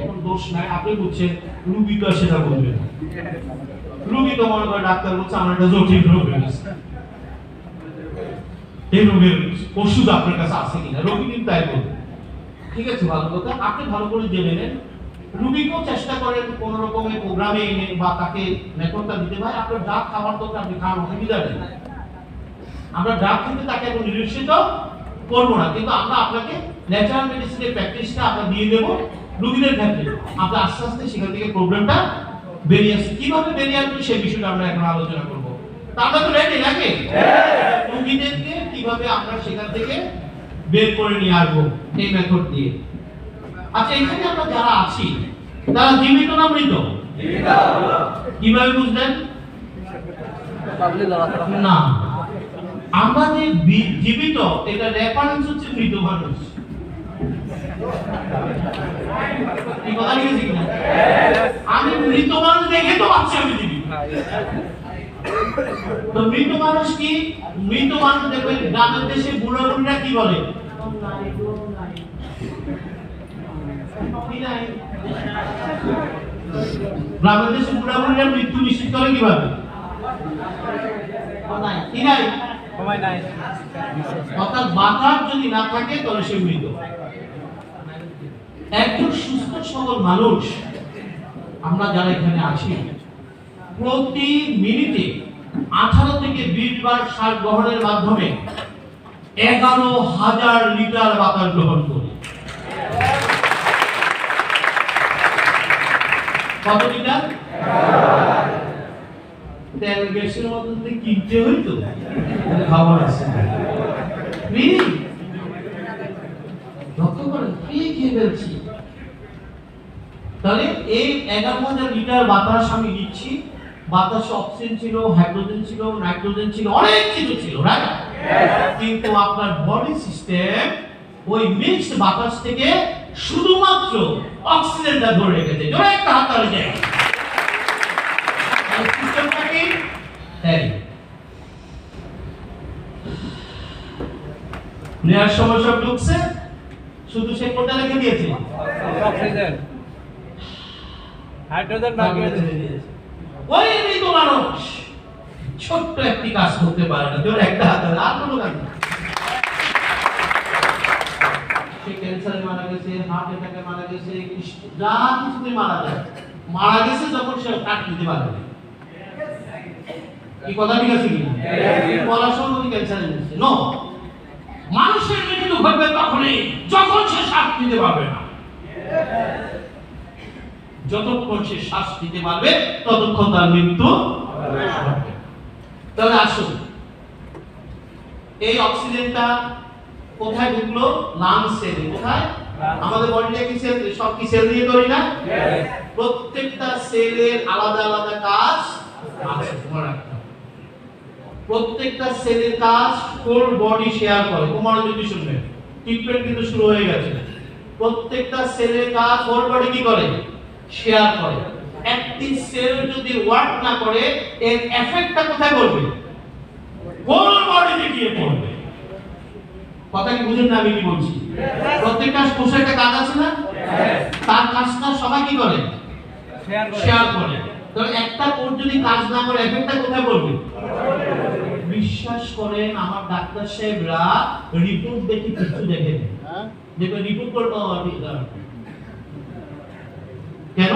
এখন দোষ নাই, আপনি বুঝছেন, রুগী তো সেটা বলবে না। রুগী তো মনে করে ডাক্তার বলছে আমার একটা জটিল রোগ হয়েছে, এই রোগের ওষুধ আপনার কাছে আছে কিনা, রোগী কিন্তু তাই বলবে। ঠিক আছে, ভালো কথা, আপনি ভালো করে জেনে নেন। রুগীকেও চেষ্টা করেন কোন রকমের প্রোগ্রামে এনে বা তাকে মেথডটা দিতে, ভাই আপনার ড্রাগ খাওয়ার দরকার, আপনি খাওয়ার অসুবিধা নেই, আমরা ড্রাগ খেতে তাকে এখন নিরুৎসাহিত করবো না, কিন্তু আমরা আপনাকে ন্যাচারাল মেডিসিনের প্র্যাকটিসটা আমরা দিয়ে দেবো রোগীদের ক্ষেত্রে। আমরা আস্তে আস্তে সেখান থেকে প্রবলেমটা বেরিয়ে আসছে, কিভাবে বেরিয়ে আসবে সেই বিষয়টা আমরা এখন আলোচনা করবো। তা আমরা তো রেডি নাকি? রোগীদেরকে কিভাবে আমরা সেখান থেকে বের করে নিয়ে আসবো এই মেথড দিয়ে। আচ্ছা, এখানে আমরা যারা আছি তারা জীবিত না মৃত? কিভাবে বুঝলেন? না, আমরা যে জীবিত এটা রেফারেন্স হচ্ছে মৃত মানুষ। আমি মৃত মানুষ দেখে তো ভাবছি আমি জীবিত। তো মৃত মানুষ কি? মৃত মানুষ দেখবেন গ্রামের দেশে বুড়া বুড়িরা কি বলে? গ্রামের দেশে বুড়া বুড়িরা মৃত্যু নিশ্চিত করে কিভাবে? অর্থাৎ বাতাস যদি না থাকে তাহলে সে মৃত। একজন সুস্থ সবল মানুষ আমরা যারা এখানে আছি প্রতি মিনিটে 18 থেকে 20 বার শ্বাস গ্রহণের মাধ্যমে 11,000 লিটার বাতাস গ্রহণ করি। কত লিটার? তেল গ্যাসের মধ্যে কিনতে হইতো, খাবার আছে ফ্রি, লক্ষ্য করেন ফ্রি খেয়ে ফেলছি। তাহলে এই 11,000 লিটার বাতাস আমি দিচ্ছি। বাতাসে অক্সিজেন ছিল, হাইড্রোজেন ছিল, নাইট্রোজেন ছিল, অনেক কিছু ছিল, রাইট? কিন্তু আপনার বডি সিস্টেম ওই মিক্সড বাতাস থেকে শুধুমাত্র অক্সিজেনটা ধরে রেখেছে। জোরে একটা হাত তালি দেন। সিস্টেমটা কি? নেয়ার সময় সব ঢুকছে, শুধু সে কোনটা রেখে দিয়েছে? অক্সিজেন, হাইড্রোজেন বাকি আছে। ওই মৃত মানুষ ছোট্ট একটি কাজ করতে পারে না, তোর একটা হাত আর কোনো কাজ না। সে ক্যান্সারে মারা গেছে, হার্ট অ্যাটাকে মারা গেছে, যা কিছুতে মারা যায়, মারা গেছে যখন সে কাট দিতে পারে না। এই কথা ঠিক আছে কি? বলার সময় ক্যান্সারে গেছে নো, মানুষের মৃত্যু ঘটবে তখনই যখন সে শ্বাস নিতে পারবে না। যতক্ষণ সে শ্বাস নিতে পারবে ততক্ষণ তার মৃত্যু হবে। তাহলে আসুন, এই অক্সিজেনটা কোথায় ঢুকলো? লাংস সেলে। কোথায়? আমাদের বডিটা কি সেল? সব কি সেল দিয়ে তৈরি না? প্রত্যেকটা সেলের আলাদা আলাদা কাজ আছে। প্রত্যেকটা সেলের কাজ হোল বডি শেয়ার করে। তোমার যদি শুনবেন, ট্রিটমেন্ট কিন্তু শুরু হয়ে গেছে। প্রত্যেকটা সেলের কাজ হোল বডি কি করে? শেয়ার করে। একটি সেল যদি ওয়ার্ক না করে এর এফেক্টটা কোথায় পড়বে? হোল বডিতে গিয়ে পড়বে। কথা কি বুঝেন না আমি কি বলছি? প্রত্যেকটা কোষের একটা কাজ আছে না? তার কাজটা সবাই কি করে? শেয়ার করে। তো একটা কোষ যদি কাজ না করে এফেক্টটা কোথায় পড়বে? বিশ্বাস করেন আমার ডাক্তার সাহেবরা রিপোর্ট দেখে কিছু দেখেন, যেটা রিপোর্ট করতে কেন?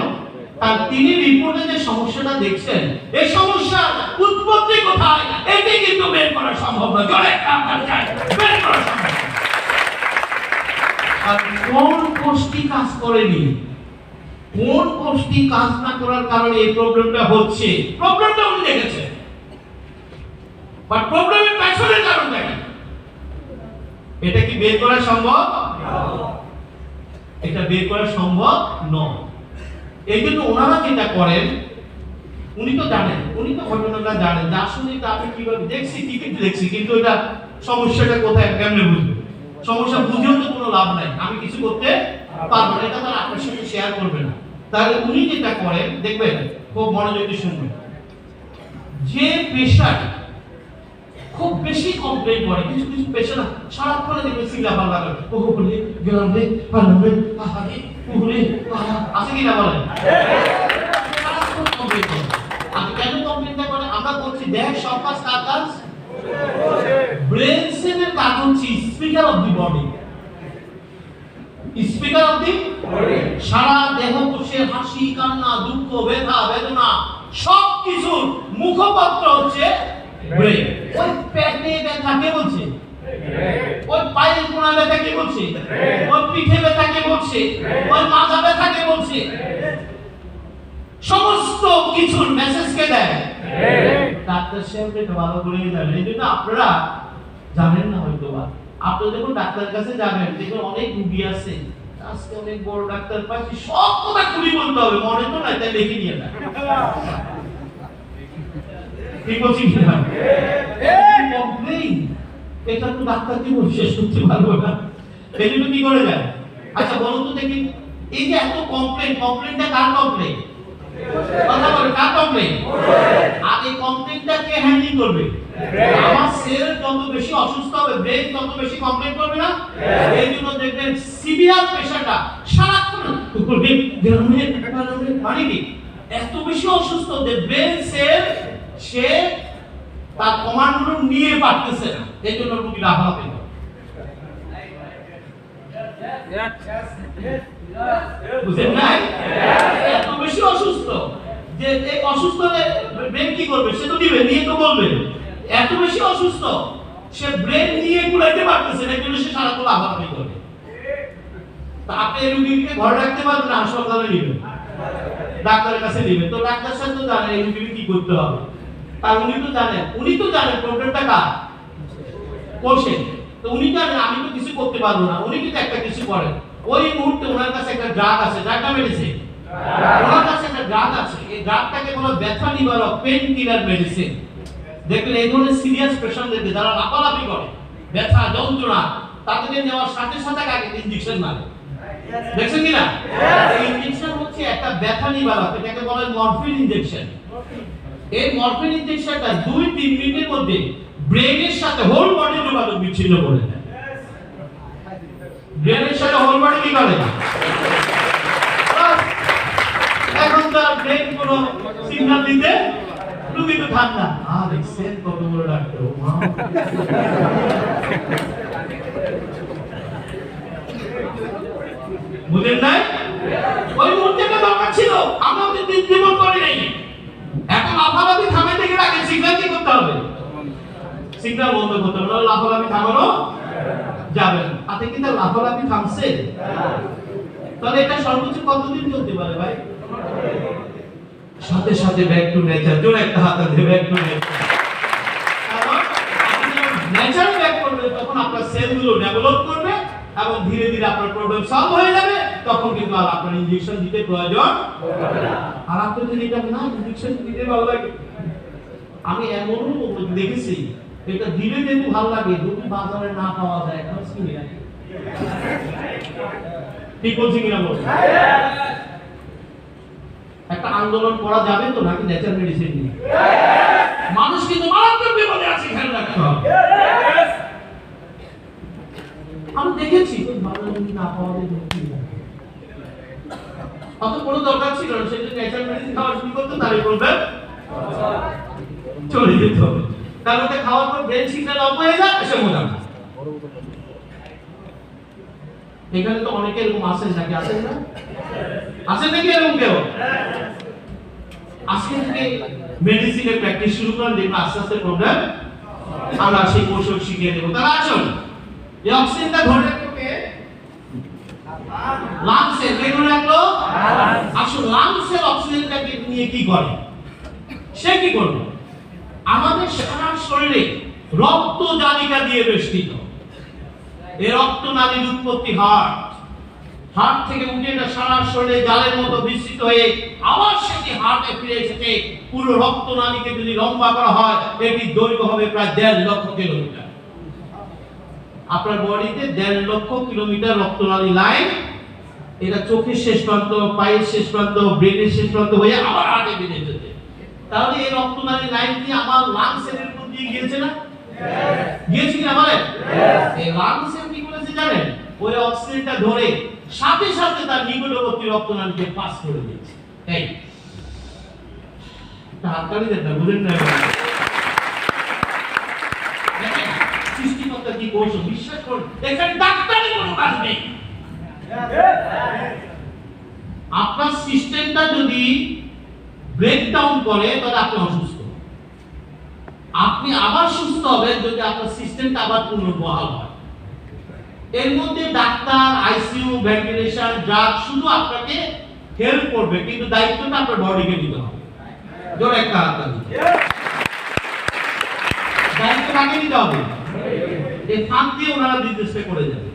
আর তিনি রিপোর্টে যে সমস্যাটা দেখছেন এই সমস্যার উৎপত্তি কোথায় এটি কিন্তু বের করা সম্ভব নয়। জোরে আপনার চাই বের করা সম্ভব। আর কোন কোষটি কাজ করেনি, কোন কোষটি কাজ না করার কারণে এই প্রবলেমটা হচ্ছে, প্রবলেমটা উনি দেখেছেন, বাট প্রবলেমের পেছনের কারণ দেখেন। এটা কি বের করা সম্ভব? এটা বের করা সম্ভব নয়। এই জন্য ওনারা যেটা করেন, উনি তো জানেন, উনি তো ঘটনাটা জানেন যে আসলে এটা আমি কিভাবে দেখছি, টিকিট দেখছি, কিন্তু এটা সমস্যাটা কোথায় কেমনে বুঝবো? সমস্যা বুঝেও তো কোনো লাভ নাই, আমি কিছু করতে পারবো না, এটা তারা আপনার সাথে শেয়ার করবে না। তাহলে উনি যেটা করেন দেখবেন, খুব মনোযোগ দিয়ে শুনবেন। যে পেশেন্ট খুব বেশি কমপ্লেইন করে, কিছু কিছু পেশেন্ট সারাক্ষণ দেখবে সিলা পাল্লা করে, ও বলে গেলাম রে পারলাম রে আহারে ওরে আছে কি না বলেন? আমি কেন কমপ্লেনটা করে? আমরা বলছি দেখ সব কাজ কার কাজ? ব্রেন সেলের কাজ হচ্ছে speaker of the body. Speaker of the body সারা দেহ কোষের হাসি কান্না দুঃখ ব্যথা বেদনা সব কিছুর মুখপত্র হচ্ছে ব্রেন। ওই পেটে ব্যথা কে বলছে? ওই পায়ের কোণা ব্যথা কে বলছে? ওই পিঠে ব্যথা কে বলছে? ওই মাথা ব্যথা কে বলছে? সমস্ত কিছুর মেসেজ কে দেয়? ডাক্তার সাহেব এটা ভালো করে জানেন। এই জন্য আপনারা জানেন না হয়তো বা আপনারা যখন ডাক্তারের কাছে যাবেন দেখবেন অনেক রোগী আছে, আজকে অনেক বড় ডাক্তার পাচ্ছি, সব কথা খুলে বলতে হবে, মনে তো নাই তাই লিখে নিয়ে যায়। ঠিক বলছি কি না? কমপ্লেইন এটা তো ডাক্তার কি শেষ করতে পারবো না, এই জন্য কি করে যায়? আচ্ছা বলুন তো দেখি, এই যে এত কমপ্লেইন, কমপ্লেইনটা কার কমপ্লেইন? কথা বলে কার কমপ্লেইন? আর এই কমপ্লেইনটা কে হ্যান্ডেল করবে? আমার সেল যত বেশি অসুস্থ হবে ব্রেন তত বেশি কমপ্লেইন করবে না? এই জন্য দেখবেন সিভিয়ার পেশেন্টটা সারাক্ষণ মানে কি এত বেশি অসুস্থ যে ব্রেন সেল সে তার কমান্ডগুলো নিয়ে পারতেছে না, এই জন্য রোগী লাফালাফি করে। বুঝেন নাই? এত বেশি অসুস্থ যে এই অসুস্থ ব্রেন কি করবে? সে তো দিবে, নিয়ে তো বলবে। এত বেশি অসুস্থ সে ব্রেন নিয়ে কুলাইতে পারতেছে না, এই জন্য সে সারাক্ষণ লাফালাফি করে। তা আপনি এই রোগীকে ঘরে রাখতে পারবেন না, হাসপাতালে নেবেন, ডাক্তারের কাছে নেবেন, তো ডাক্তার সাহেব তো জানেন এই রোগীকে কি করতে হবে। আর উনি তো জানেন প্রবলেমটা কার? কোষে। তো উনি জানেন আমি তো কিছু করতে পারবো না, উনি কিন্তু একটা কিছু করেন। ওই মুহূর্তে ওনার কাছে একটা ড্রাগ আছে, ড্রাগটা মেডিসিন। ওনার কাছে একটা ড্রাগ আছে, এই ড্রাগটাকে বলা ব্যথা নিবারক, পেইন কিলার মেডিসিন। দেখবেন এই ধরনের সিরিয়াস পেশেন্টদেরকে যারা লাফালাফি করে, ব্যথা যন্ত্রণা, তাদেরকে নেওয়ার সাথে সাথে আগে ইনজেকশন মারে। দেখছেন কি না? এই ইনজেকশন হচ্ছে একটা ব্যথা নিবারক, এটাকে বলে মরফিন ইনজেকশন। এই মরফিন ইনজেকশনটা 2-3 মিনিটের মধ্যে ব্রেনের সাথে হোল বডি যোগাযোগ বিচ্ছিন্ন করে দেয়। ব্রেনের সাথে হোল বডি কি করে? এখন তার ব্রেন কোনো সিগন্যাল দিতে রোগী তো ঠান্ডা। দেখছেন কত বড় ডাক্তার, বুঝেন নাই? ওই মুহূর্তে দরকার ছিল, আমরা ওদের জীবন করে নাই। এখন লাফালাফি থামাইতে গেলে আগে সিগন্যাল কি করতে হবে? সিগন্যাল বন্ধ করতে হবে, লাফালাফি থামানো যাবে না। তাতে কি তার লাফালাফি থামছে? তাহলে এটা সর্বোচ্চ কতদিন চলতে পারে ভাই? সাথে সাথে ব্যাক টু নেচার। জোরে একটা হাত দিয়ে ব্যাক টু নেচার। কারণ আপনি যখন নেচারে ব্যাক করবেন তখন আপনার সেলগুলো ডেভেলপ করবে এবং ধীরে ধীরে আপনার প্রবলেম সলভ হয়ে যাবে, তখন কিন্তু আর আপনার ইনজেকশন দিতে প্রয়োজন হবে না। আর আপনি যদি এটা না ইনজেকশন দিতে ভালো লাগে, আমি এমনও দেখেছি এটা দিলে কিন্তু ভালো লাগে, যদি বাজারে না পাওয়া যায় এখন কিনে রাখি। ঠিক বলছি কিনা বলুন? একটা আন্দোলন করা যাবে তো নাকি ন্যাচারাল মেডিসিন নিয়ে? মানুষ কিন্তু মারাত্মক বিপদে আছে, খেয়াল রাখতে হবে। আমি দেখেছি ভালো যদি না পাওয়া যায় অত কোনো দরকার ছিল না, সেটা ন্যাচারাল মেডিসিন খাওয়া শুরু করতে তারই প্রবলেম চলে যেতে হবে। কারণ ওটা খাওয়ার পর ব্রেন সিগন্যাল অফ হয়ে যায়, এসে মজা না। এখানে তো অনেকে এরকম আছেন নাকি? আছেন না? আছেন নাকি এরকম কেউ? আজকে থেকে মেডিসিনের প্র্যাকটিস শুরু করেন, দেখবেন আস্তে আস্তে প্রবলেম আমরা সেই কৌশল শিখিয়ে দেবো। তারা আসুন, এই অক্সিজেনটা ধরে রাখতে লাংসে বের রাখলো। আসুন, লাংসের অক্সিজেনটাকে নিয়ে কি করে? সে কি করবে? আমাদের সারা শরীরে রক্ত জালিকা দিয়ে বেষ্টিত। এই রক্ত নালীর উৎপত্তি হার্ট থেকে উঠে এটা সারা শরীরে জালের মতো বিস্তৃত হয়ে আবার সেটি হার্টে ফিরে এসেছে। পুরো রক্ত নালীকে যদি লম্বা করা হয়, এটির দৈর্ঘ্য হবে প্রায় 1.5 লক্ষ কিলোমিটার। আপনার বডিতে 1.5 লক্ষ কিলোমিটার রক্তনালী লাইন, এটা চোখের শেষ প্রান্ত, পায়ের শেষ প্রান্ত, ব্রেনের শেষ প্রান্ত হয়ে আবার হার্টে ফিরে এসেছে। তাহলে এই রক্তনালী লাইন কি আমার লাংসের উপর দিয়ে গিয়েছে না? গিয়েছে কিনা বলেন? এই লাংসের কি করেছে জানেন? ওই অক্সিজেনটা ধরে সাথে সাথে তার নিকটবর্তী রক্তনালীকে পাস করে দিচ্ছে। এই হাততালি দেন না, বুঝেন না? সৃষ্টিকর্তা কি কৌশল, বিশ্বাস করুন এখানে ডাক্তারি কোনো কাজ নেই। আপনার সিস্টেমটা যদি ব্রেকডাউন করে তাহলে আপনি অসুস্থ, আপনি আবার সুস্থ হবেন যদি আপনার সিস্টেমটা আবার পুনর্বহাল হয়। এর মধ্যে ডাক্তার, আইসিইউ, ভেন্টিলেশন, ড্রাগ শুধু আপনাকে হেল্প করবে, কিন্তু দায়িত্বটা আপনার বডিকে নিতে হবে। জোরে একটা হাততালি। দায়িত্ব কাকে নিতে হবে? এই ফাঁক দিয়ে ওনারা বিজনেসটা করে যাবে।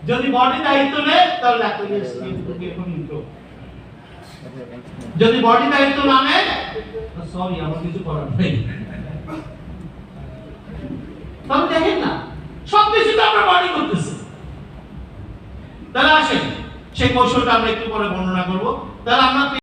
যদি বডি দায়িত্ব নেয় তাহলে আপনাকে এখন ইন্ট্রো, যদি বডি দায়িত্ব না নেয় সরি আমার কিছু করার নেই। তবে দেখেন না সব কিছু তো আমরা বডি করতেছি। তাহলে আসেন সেই কৌশলটা আমরা একটু পরে বর্ণনা করব। তাহলে আমরা